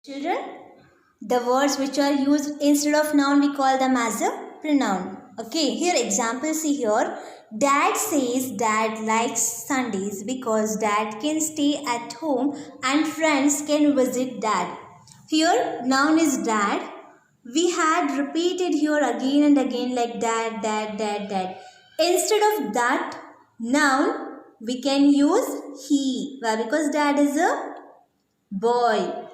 Children, the words which are used instead of noun we call them as a pronoun. Okay, here example see here. Dad says dad likes Sundays because dad can stay at home and friends can visit dad. Here noun is dad. We had repeated here again and again like dad, dad, dad, dad. Instead of that noun we can use he. Why? Because dad is a boy.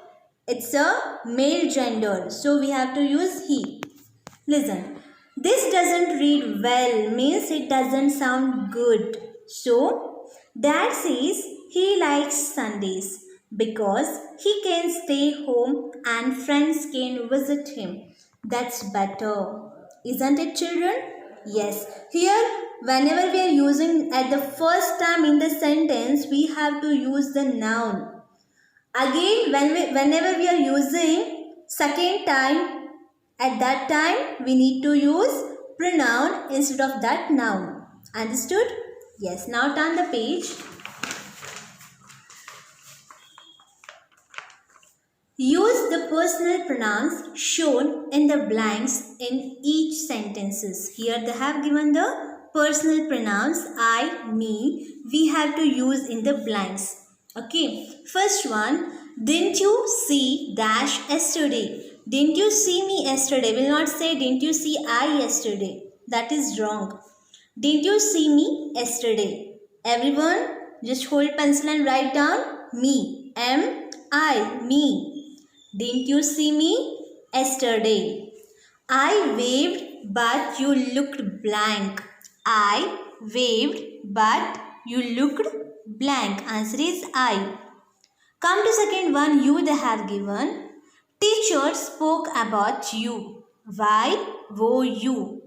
It's a male gender, so we have to use he. Listen, this doesn't read well means it doesn't sound good. So, dad says he likes Sundays because he can stay home and friends can visit him. That's better. Isn't it, children? Yes. Here, whenever we are using at the first time in the sentence, we have to use the noun. Again, whenever we are using second time, at that time we need to use pronoun instead of that noun. Understood? Yes. Now turn the page. Use the personal pronouns shown in the blanks in each sentences. Here they have given the personal pronouns I, me. We have to use in the blanks. Okay, first one, didn't you see dash yesterday? Didn't you see me yesterday? Will not say didn't you see I yesterday? That is wrong. Didn't you see me yesterday? Everyone just hold pencil and write down me. M-I, me. Didn't you see me yesterday? I waved but you looked blank. I waved but you looked blank. Answer is I. Come to second one, you they have given. Teacher spoke about you. Why? Wo you.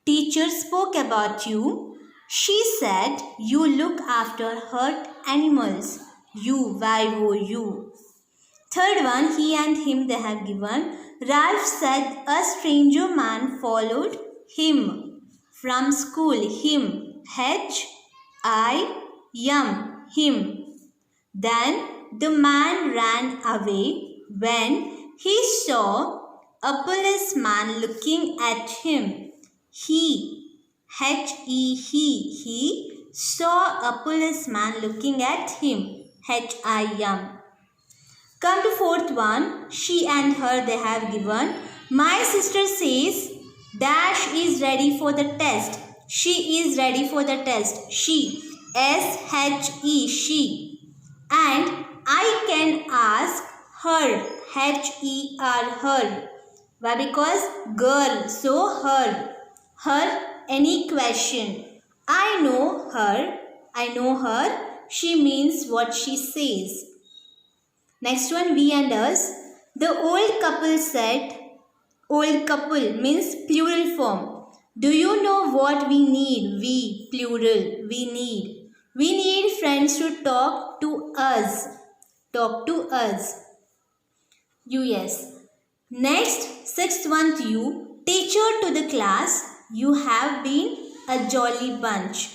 Teacher spoke about you. She said you look after hurt animals. You, why, wo you. Third one, he and him they have given. Ralph said a stranger man followed him from school. Him, H-I-M, him. Then the man ran away when he saw a policeman looking at him. He, he saw a policeman looking at him. H-I-M. Come to fourth one, she and her they have given. My sister says dash is ready for the test. She is ready for the test. She, S-H-E, she. And I can ask her, H-E-R, her. Why? Because girl, so her. Her, any question. I know her, she means what she says. Next one, we and us. The old couple said, old couple means plural form. Do you know what we need? We, plural, we need. We need friends to talk to us. Talk to us. You, yes. Next, sixth one, you. Teacher to the class, you have been a jolly bunch.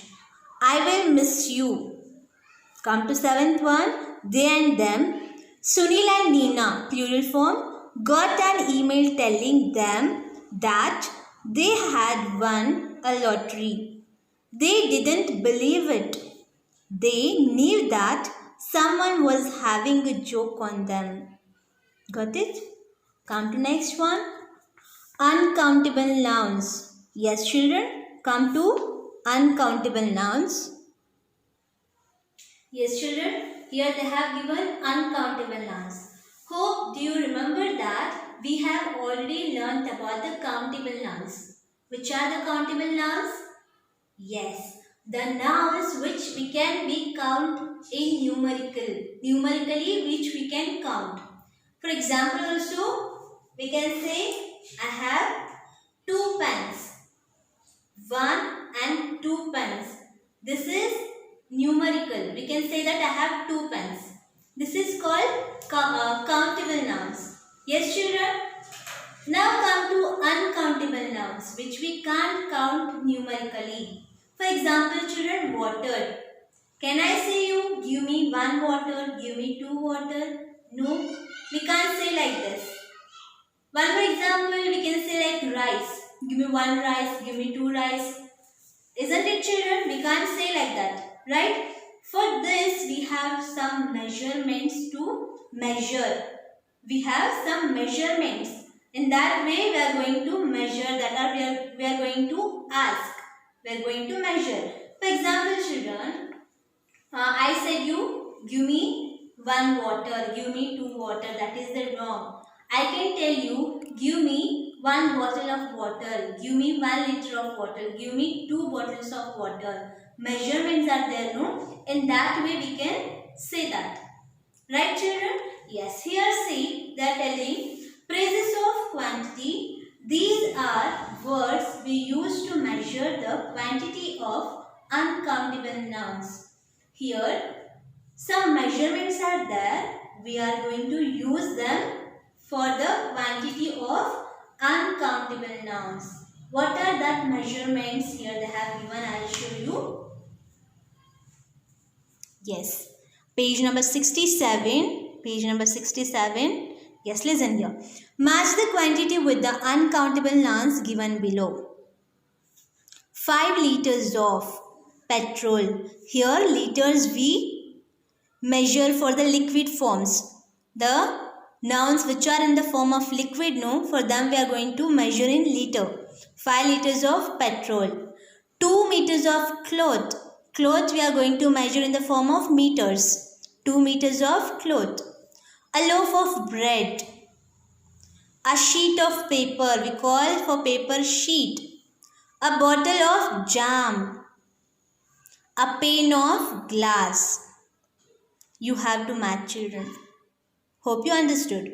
I will miss you. Come to seventh one, they and them. Sunil and Neena, plural form, got an email telling them that they had won a lottery. They didn't believe it. They knew that someone was having a joke on them. Got it? Come to next one. Uncountable nouns. Yes, children, come to uncountable nouns. Yes, children, here they have given uncountable nouns. Hope do you remember that we have already learnt about the countable nouns. Which are the countable nouns? Yes, the nouns which we can be count in numerically which we can count. For example, also we can say I have 2 pens. 1 and 2 pens. This is numerical. We can say that I have 2 pens. This is called countable nouns. Yes, children? Now come to uncountable nouns which we can't count numerically. For example, children, water. Can I say you give me 1 water, give me 2 water? No, We can't say like this. One more example, we can say like rice. Give me one rice, give me two rice. Isn't it, children? We can't say like that, right? For this, we have some measurements to measure. We have some measurements. In that way, we are going to measure, that are we are going to ask. We are going to measure. For example, children, I said you, give me one water, give me two water. That is the wrong. I can tell you, give me one bottle of water, give me 1 liter of water, give me 2 bottles of water. Measurements are there, no? In that way we can say that. Right, children? Yes, here see, they are telling praises of quantity. These are words we use to measure the quantity of uncountable nouns. Here, some measurements are there. We are going to use them for the quantity of uncountable nouns. What are that measurements? Here they have given. I will show you. Yes. Page number 67. Page number 67. Yes, listen here. Match the quantity with the uncountable nouns given below. 5 liters of petrol. Here liters we measure for the liquid forms. The nouns which are in the form of liquid, no, for them we are going to measure in liter. 5 liters of petrol. 2 meters of cloth. Cloth we are going to measure in the form of meters. 2 meters of cloth. A loaf of bread. A sheet of paper. We call for paper sheet. A bottle of jam. A pane of glass. You have to match, children. Hope you understood.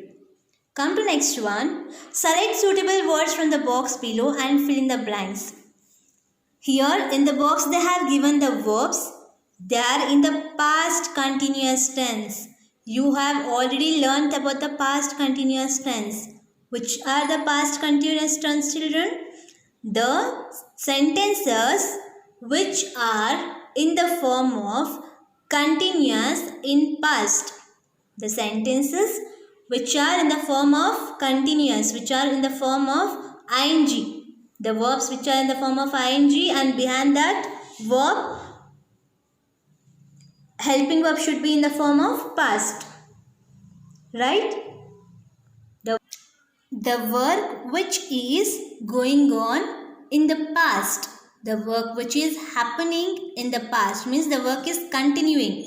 Come to next one. Select suitable words from the box below and fill in the blanks. Here in the box they have given the verbs. They are in the past continuous tense. You have already learnt about the past continuous tense. Which are the past continuous tense, children? The sentences which are in the form of continuous in past. The sentences which are in the form of continuous, which are in the form of ing. The verbs which are in the form of ing, and behind that verb, helping verb should be in the form of past. Right? The work which is going on in the past. The work which is happening in the past means the work is continuing.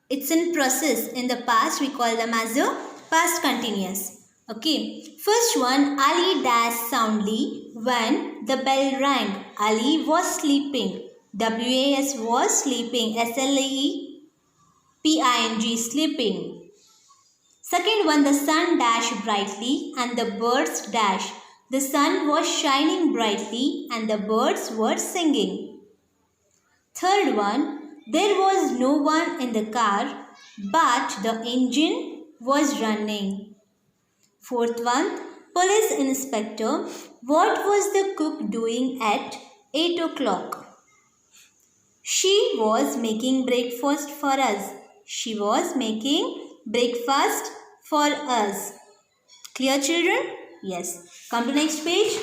It's in process. In the past, we call them as a past continuous. Okay. First one, Ali dashed soundly when the bell rang. Ali was sleeping. W-A-S was sleeping. S-L-E-P-I-N-G, sleeping. Second one, the sun dashed brightly and the birds dashed. The sun was shining brightly and the birds were singing. Third one, there was no one in the car, but the engine was running. Fourth one, police inspector, what was the cook doing at 8 o'clock? She was making breakfast for us. She was making breakfast for us. Clear, children? Yes. Come to next page.